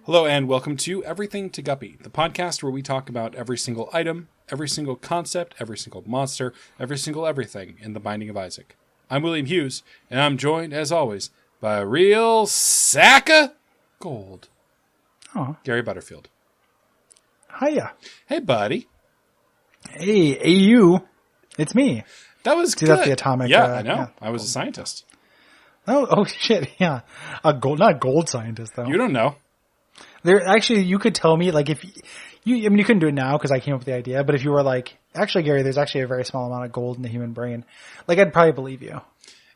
Hello and welcome to Everything to Guppy, the podcast where we talk about every single item, every single concept, every single monster, every single everything in the Binding of Isaac. I'm William Hughes, and I'm joined, as always, by a real sack of gold. Oh. Gary Butterfield. Hiya. Hey, buddy. Hey, AU. It's me. That was See, good. that's the atomic. Yeah, I know. Yeah. I was a scientist. Oh, shit. Yeah. Not gold scientist, though. You don't know. Actually, you could tell me, like, if you couldn't do it now because I came up with the idea, but if you were like, actually, Gary, there's actually a very small amount of gold in the human brain, like, I'd probably believe you.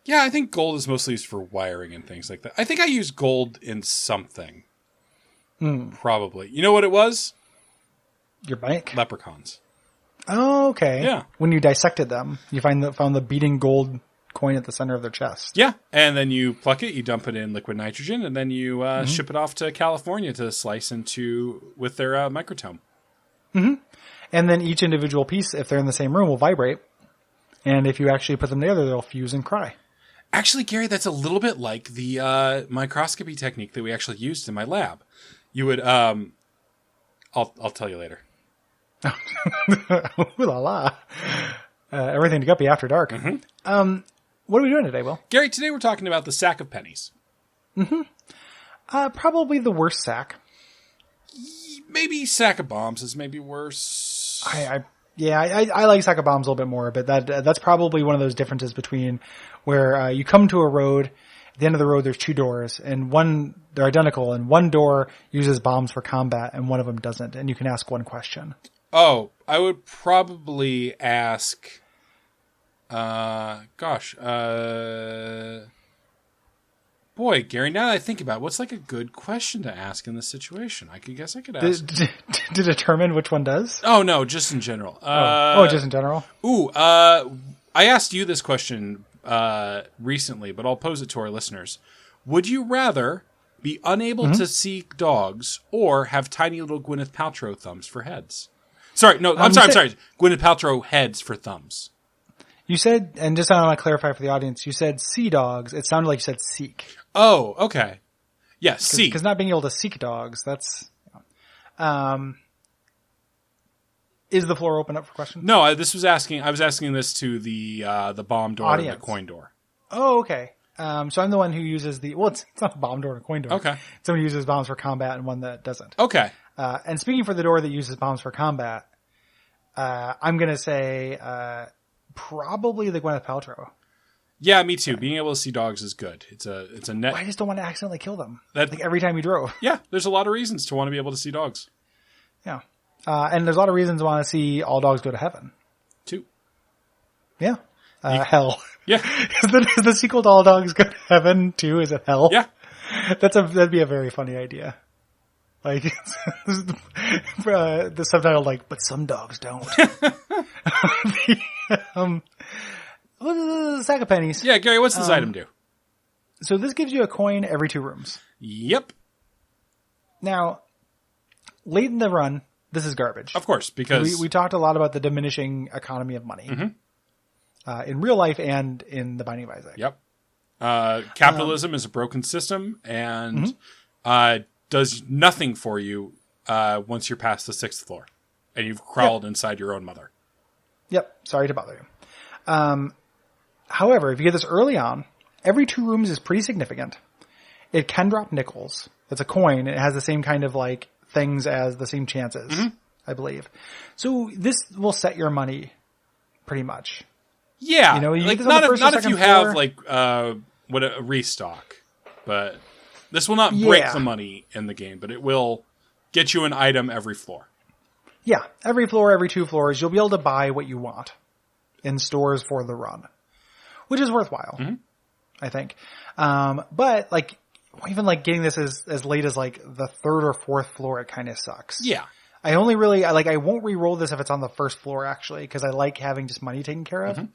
Yeah, I think gold is mostly used for wiring and things like that. I think I used gold in something. Probably. You know what it was? Your bank? Leprechauns. Oh, okay. Yeah. When you dissected them, you found the beating gold coin at the center of their chest. Yeah, and then you pluck it, you dump it in liquid nitrogen, and then you ship it off to California to slice into with their microtome. Mm-hmm. And then each individual piece, if they're in the same room, will vibrate. And if you actually put them together, they'll fuse and cry. Actually, Gary, that's a little bit like the microscopy technique that we actually used in my lab. You would, I'll tell you later. Ooh la la. Everything to Guppy after dark. Mm-hmm. What are we doing today, Will? Gary, today we're talking about the sack of pennies. Probably the worst sack. Maybe sack of bombs is maybe worse. I like sack of bombs a little bit more, but that's probably one of those differences between where you come to a road. At the end of the road, there's two doors, and they're identical, and one door uses bombs for combat, and one of them doesn't, and you can ask one question. Oh, I would probably ask... boy, Gary, now that I think about it, what's like a good question to ask in this situation? I could ask. To determine which one does? Oh, no, just in general. Just in general? I asked you this question recently, but I'll pose it to our listeners. Would you rather be unable to see dogs or have tiny little Gwyneth Paltrow thumbs for heads? Sorry, no, I'm sorry. Gwyneth Paltrow heads for thumbs. You said, and just I want to clarify for the audience, you said sea dogs. It sounded like you said seek. Oh, okay. Yeah, seek. Because not being able to seek dogs, that's... is the floor open up for questions? No, I was asking this to the bomb door audience. and the coin door. Oh, okay. So I'm the one who uses it's not a bomb door and a coin door. Okay. Someone who uses bombs for combat and one that doesn't. Okay. And speaking for the door that uses bombs for combat, I'm going to say probably the Gwyneth Paltrow. Yeah, me too. Being able to see dogs is good. It's a net. I just don't want to accidentally kill them. Like every time you drove. Yeah, there's a lot of reasons to want to be able to see dogs. Yeah. And there's a lot of reasons to want to see all dogs go to heaven. Too. Yeah. Hell. Yeah. Is the sequel to All Dogs Go to Heaven too? Is it hell? Yeah. That'd be a very funny idea. Like, the subtitle, like, but some dogs don't. Sack of pennies. Yeah, Gary, what's this item do? So this gives you a coin every 2 rooms. Yep. Now, late in the run, this is garbage. Of course, because... We talked a lot about the diminishing economy of money. In real life and in the Binding of Isaac. Yep. Capitalism is a broken system and does nothing for you once you're past the 6th floor and you've crawled inside your own mother. Yep. Sorry to bother you. However, if you get this early on, every 2 rooms is pretty significant. It can drop nickels. It's a coin. It has the same kind of like things as the same chances, I believe. So this will set your money pretty much. Yeah, you know, like not if you have like a restock, but this will not break the money in the game, but it will get you an item every floor. Yeah, every floor, every 2 floors, you'll be able to buy what you want in stores for the run, which is worthwhile, I think. But like even like getting this as late as like the 3rd or 4th floor, it kind of sucks. Yeah. I won't re-roll this if it's on the 1st floor actually, because I like having just money taken care of. And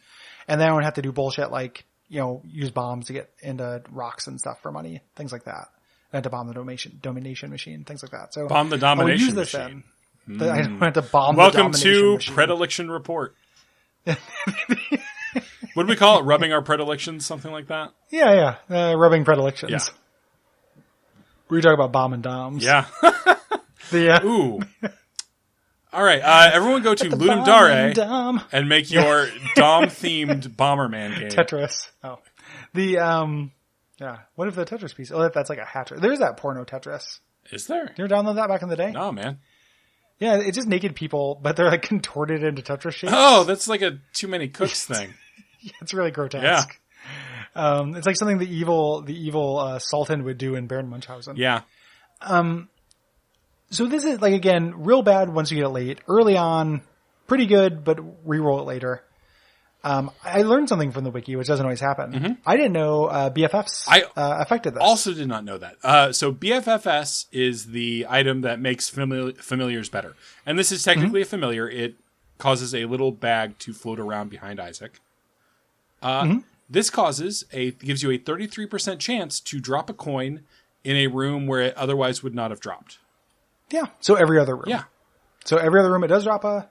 then I don't have to do bullshit like, use bombs to get into rocks and stuff for money, things like that. I have to bomb the domination machine, things like that. So bomb the domination machine. I don't have to bomb Welcome the domination machine. To Predilection Report. What do we call it? Rubbing our predilections, something like that? Yeah. Rubbing predilections. We talk about bomb and doms. Yeah. Ooh. All right. Everyone go to Ludum Dare and make your Dom-themed Bomberman game. Tetris. Oh. Yeah. What if the Tetris piece? Oh, that's like a hatcher. There's that porno Tetris. Is there? You ever download that back in the day? No, man. Yeah, it's just naked people, but they're like contorted into Tetris shapes. Oh, that's like a Too Many Cooks thing. Yeah, it's really grotesque. Yeah. It's like something the evil Sultan would do in Baron Munchausen. Yeah. So this is, like, again, real bad once you get it late. Early on, pretty good, but reroll it later. I learned something from the wiki, which doesn't always happen. Mm-hmm. I didn't know BFFs affected this. Also did not know that. So BFFS is the item that makes familiars better. And this is technically a familiar. It causes a little bag to float around behind Isaac. This gives you a 33% chance to drop a coin in a room where it otherwise would not have dropped. Yeah. So every other room. Yeah. So every other room it does drop a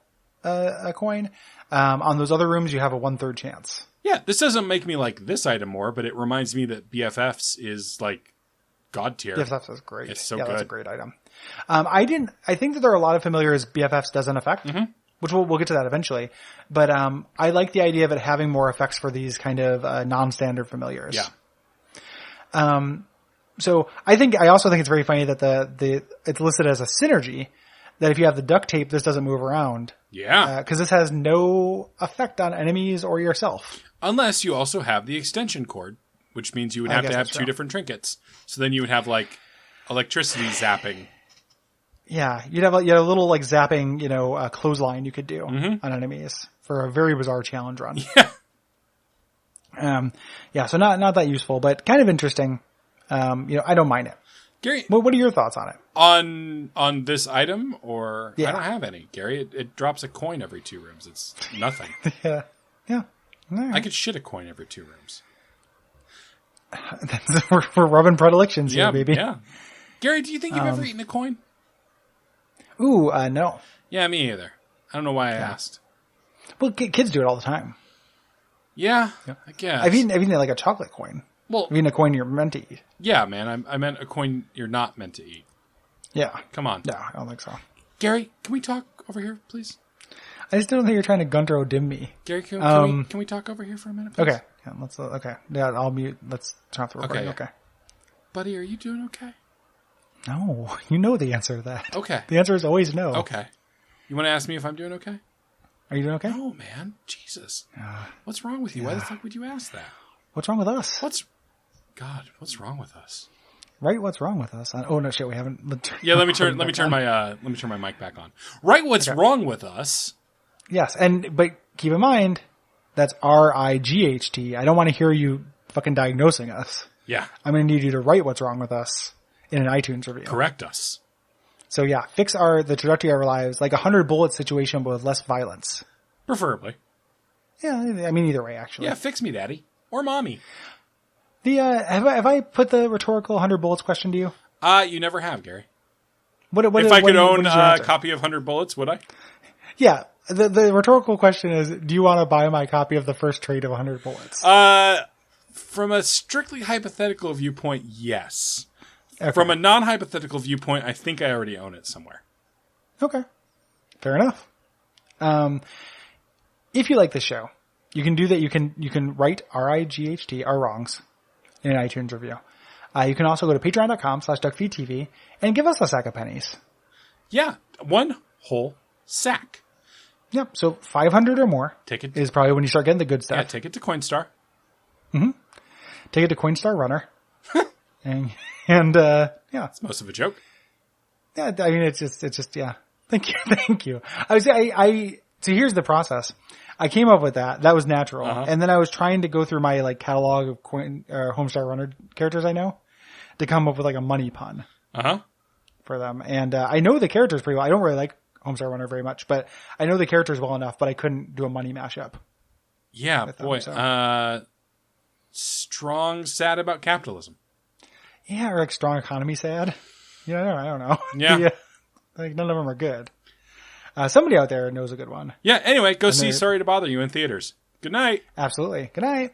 coin. On those other rooms you have a 1/3 chance. Yeah. This doesn't make me like this item more, but it reminds me that BFFs is like God tier. BFFs is great. It's so good. That's a great item. I think that there are a lot of familiars BFFs doesn't affect, which we'll get to that eventually. But I like the idea of it having more effects for these kind of non-standard familiars. Yeah. So I also think it's very funny that it's listed as a synergy, that if you have the duct tape, this doesn't move around. Yeah. Cause this has no effect on enemies or yourself. Unless you also have the extension cord, which means you would have to have two different trinkets. So then you would have like electricity zapping. Yeah. You'd have a little like zapping, clothesline you could do on enemies for a very bizarre challenge run. Yeah. So not that useful, but kind of interesting. I don't mind it. Gary, what are your thoughts on it? On this item, or yeah. I don't have any, Gary. It drops a coin every 2 rooms. It's nothing. Yeah. Right. I could shit a coin every 2 rooms. We're rubbing predilections here, baby. Yeah. Gary, do you think you've ever eaten a coin? Ooh, no. Yeah, me either. I don't know why I asked. Well, kids do it all the time. Yeah, I guess. I've eaten like a chocolate coin. Well, I've eaten a coin you're meant to eat. Yeah, man. I meant a coin you're not meant to eat. Yeah. Come on. Yeah, I don't think so. Gary, can we talk over here, please? I just don't think you're trying to Gunter O'Dim me. Gary, can we talk over here for a minute, please? Okay. Yeah, okay. Yeah, I'll mute. Let's turn off the recording. Okay. Buddy, are you doing okay? No. You know the answer to that. Okay. The answer is always no. Okay. You want to ask me if I'm doing okay? Are you doing okay? No, man. Jesus. What's wrong with you? Why the fuck would you ask that? What's wrong with us? What's wrong with us? Right, what's wrong with us? Oh no, shit, we haven't. Let me turn my mic back on. Right, what's wrong with us? Yes, but keep in mind that's RIGHT. I don't want to hear you fucking diagnosing us. Yeah, I'm going to need you to write what's wrong with us in an iTunes review. Correct us. So yeah, fix the trajectory of our lives, like 100 bullet situation, but with less violence. Preferably. Yeah, I mean either way, actually. Yeah, fix me, daddy or mommy. Have I put the rhetorical 100 bullets question to you? You never have, Gary. If I could own a copy of 100 Bullets, would I? Yeah. The rhetorical question is, do you want to buy my copy of the first trade of 100 Bullets? From a strictly hypothetical viewpoint, yes. Okay. From a non-hypothetical viewpoint, I think I already own it somewhere. Okay. Fair enough. If you like this show, you can do that. You can write RIGHT, our wrongs, in an iTunes review. You can also go to patreon.com/Duckfeed.tv and give us a sack of pennies. Yeah. 1 whole sack. Yep. So 500 or more is probably when you start getting the good stuff. Yeah, take it to Coinstar. Mm-hmm. Take it to Coinstar Runner. and yeah. It's most of a joke. Yeah. I mean, it's just, yeah. Thank you. So here's the process. I came up with that. That was natural. And then I was trying to go through my like catalog of Homestar Runner characters I know to come up with like a money pun for them. And I know the characters pretty well. I don't really like Homestar Runner very much, but I know the characters well enough, but I couldn't do a money mashup. Yeah, boy. Strong, sad about capitalism. Yeah, or like strong economy sad. Yeah, I don't know. Yeah. Like none of them are good. Somebody out there knows a good one. Yeah, anyway, go see Sorry to Bother You in theaters. Good night. Absolutely. Good night.